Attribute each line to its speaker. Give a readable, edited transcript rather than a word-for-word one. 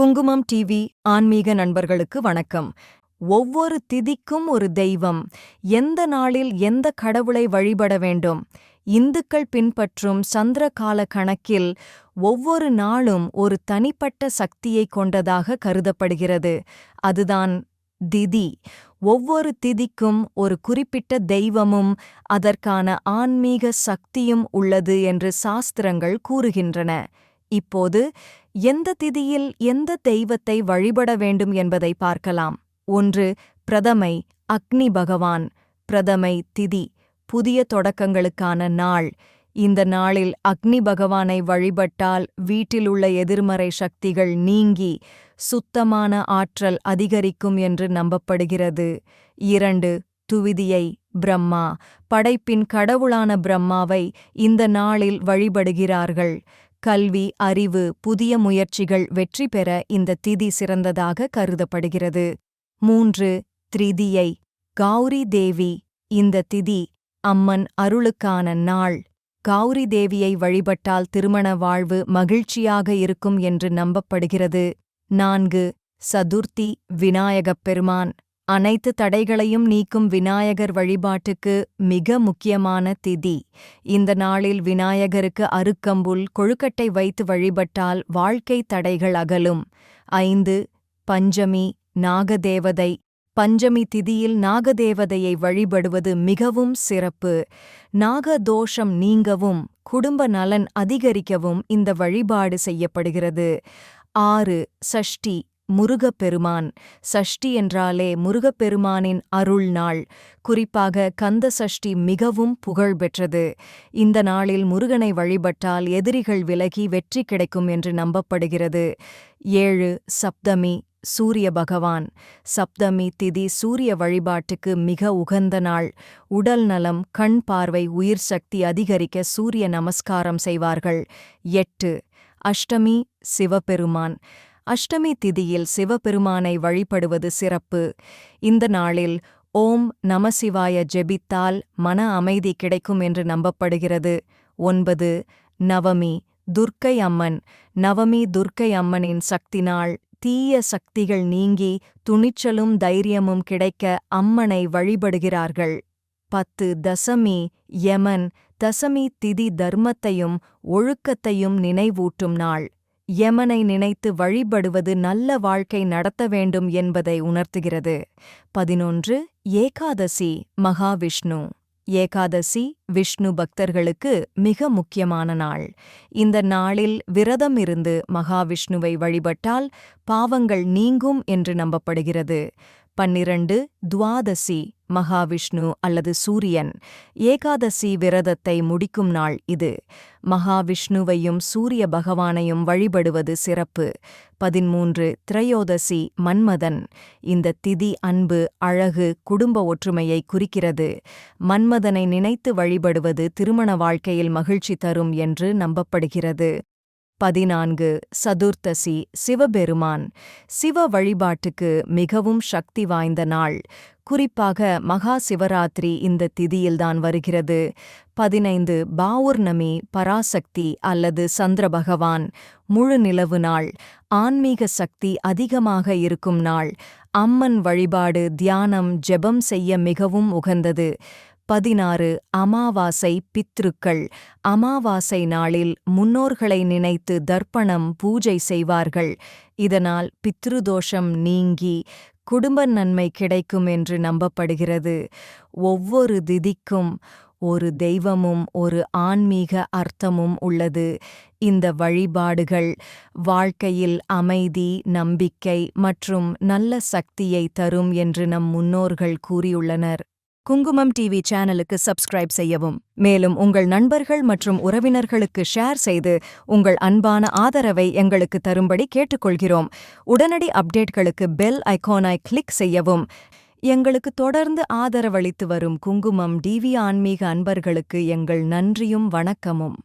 Speaker 1: குங்குமம் டிவி ஆன்மீக நண்பர்களுக்கு வணக்கம். ஒவ்வொரு திதிக்கும் ஒரு தெய்வம். எந்த நாளில் எந்த கடவுளை வழிபட வேண்டும்? இந்துக்கள் பின்பற்றும் சந்திர கால கணக்கில் ஒவ்வொரு நாளும் ஒரு தனிப்பட்ட சக்தியை கொண்டதாக கருதப்படுகிறது. அதுதான் திதி. ஒவ்வொரு திதிக்கும் ஒரு குறிப்பிட்ட தெய்வமும் அதற்கான ஆன்மீக சக்தியும் உள்ளது என்று சாஸ்திரங்கள் கூறுகின்றன. இப்போது எந்த திதியில் எந்த தெய்வத்தை வழிபட வேண்டும் என்பதை பார்க்கலாம். 1. பிரதமை, அக்னி பகவான். பிரதமை திதி, புதிய தொடக்கங்களுக்கான நாள். இந்த நாளில் அக்னி பகவானை வழிபட்டால் வீட்டில் உள்ள எதிர்மறை சக்திகள் நீங்கி சுத்தமான ஆற்றல் அதிகரிக்கும் என்று நம்பப்படுகிறது. 2. துவிதியை, பிரம்மா. படைப்பின் கடவுளான பிரம்மாவை இந்த நாளில் வழிபடுகிறார்கள். கல்வி, அறிவு, புதிய முயற்சிகள் வெற்றி பெற இந்த திதி சிறந்ததாக கருதப்படுகிறது. 3. திரிதியை, கௌரி தேவி. இந்த திதி அம்மன் அருளுக்கான நாள். கௌரி தேவியை வழிபட்டால் திருமண வாழ்வு மகிழ்ச்சியாக இருக்கும் என்று நம்பப்படுகிறது. 4. சதுர்த்தி, விநாயகப் பெருமான். அனைத்து தடைகளையும் நீக்கும் விநாயகர் வழிபாட்டுக்கு மிக முக்கியமான திதி. இந்த நாளில் விநாயகருக்கு அருக்கம்புல், கொழுக்கட்டை வைத்து வழிபட்டால் வாழ்க்கை தடைகள் அகலும். 5. பஞ்சமி, நாகதேவதை. பஞ்சமி திதியில் நாகதேவதையை வழிபடுவது மிகவும் சிறப்பு. நாகதோஷம் நீங்கவும் குடும்ப நலன் அதிகரிக்கவும் இந்த வழிபாடு செய்யப்படுகிறது. 6. சஷ்டி, முருகப்பெருமான். சஷ்டி என்றாலே முருகப்பெருமானின் அருள் நாள். குறிப்பாக கந்த சஷ்டி மிகவும் புகழ்பெற்றது. இந்த நாளில் முருகனை வழிபட்டால் எதிரிகள் விலகி வெற்றி கிடைக்கும் என்று நம்பப்படுகிறது. 7. சப்தமி, சூரிய பகவான். சப்தமி திதி சூரிய வழிபாட்டுக்கு மிக உகந்த நாள். உடல் நலம், கண் பார்வை, உயிர் சக்தி அதிகரிக்க சூரிய நமஸ்காரம் செய்வார்கள். 8. அஷ்டமி, சிவபெருமான். அஷ்டமி திதியில் சிவபெருமானை வழிபடுவது சிறப்பு. இந்த நாளில் ஓம் நமசிவாய ஜெபித்தால் மன அமைதி கிடைக்கும் என்று நம்பப்படுகிறது. 9. நவமி, துர்க்கை அம்மன். நவமி துர்க்கை அம்மனின் சக்தி நாள். தீய சக்திகள் நீங்கி துணிச்சலும் தைரியமும் கிடைக்க அம்மனை வழிபடுகிறார்கள். 10. தசமி, யமன். தசமி திதி தர்மத்தையும் ஒழுக்கத்தையும் நினைவூட்டும் நாள். யமனை நினைத்து வழிபடுவது நல்ல வாழ்க்கை நடத்த வேண்டும் என்பதை உணர்த்துகிறது. 11. ஏகாதசி, மகாவிஷ்ணு. ஏகாதசி விஷ்ணு பக்தர்களுக்கு மிக முக்கியமான நாள். இந்த நாளில் விரதம் இருந்து மகாவிஷ்ணுவை வழிபட்டால் பாவங்கள் நீங்கும் என்று நம்பப்படுகிறது. 12. துவாதசி, மகாவிஷ்ணு அல்லது சூரியன். ஏகாதசி விரதத்தை முடிக்கும் நாள் இது. மகாவிஷ்ணுவையும் சூரிய பகவானையும் வழிபடுவது சிறப்பு. 13. திரையோதசி, மன்மதன். இந்த திதி அன்பு, அழகு, குடும்ப ஒற்றுமையை குறிக்கிறது. மன்மதனை நினைத்து வழிபடுவது திருமண வாழ்க்கையில் மகிழ்ச்சி தரும் என்று நம்பப்படுகிறது. 14. சதுர்த்தசி, சிவபெருமான். சிவ வழிபாட்டுக்கு மிகவும் சக்தி வாய்ந்த நாள். குறிப்பாக மகா சிவராத்திரி இந்த திதியில்தான் வருகிறது. 15. பௌர்ணமி, பராசக்தி அல்லது சந்திர பகவான். முழு நிலவு நாள். ஆன்மீக சக்தி அதிகமாக இருக்கும் நாள். அம்மன் வழிபாடு, தியானம், ஜெபம் செய்ய மிகவும் உகந்தது. 16. அமாவாசை, பித்ருக்கள். அமாவாசை நாளில் முன்னோர்களை நினைத்து தர்ப்பணம், பூஜை செய்வார்கள். இதனால் பித்ருதோஷம் நீங்கி குடும்ப நன்மை கிடைக்கும் என்று நம்பப்படுகிறது. ஒவ்வொரு திதிக்கும் ஒரு தெய்வமும் ஒரு ஆன்மீக அர்த்தமும் உள்ளது. இந்த வழிபாடுகள் வாழ்க்கையில் அமைதி, நம்பிக்கை மற்றும் நல்ல சக்தியை தரும் என்று நம் முன்னோர்கள் கூறியுள்ளனர். குங்குமம் டிவி சேனலுக்கு சப்ஸ்கிரைப் செய்யவும். மேலும் உங்கள் நண்பர்கள் மற்றும் உறவினர்களுக்கு ஷேர் செய்து உங்கள் அன்பான ஆதரவை எங்களுக்கு தரும்படி கேட்டுக்கொள்கிறோம். உடனடி அப்டேட்களுக்கு பெல் ஐகானை கிளிக் செய்யவும். எங்களுக்கு தொடர்ந்து ஆதரவளித்து வரும் குங்குமம் டிவி ஆன்மீக அன்பர்களுக்கு எங்கள் நன்றியும் வணக்கமும்.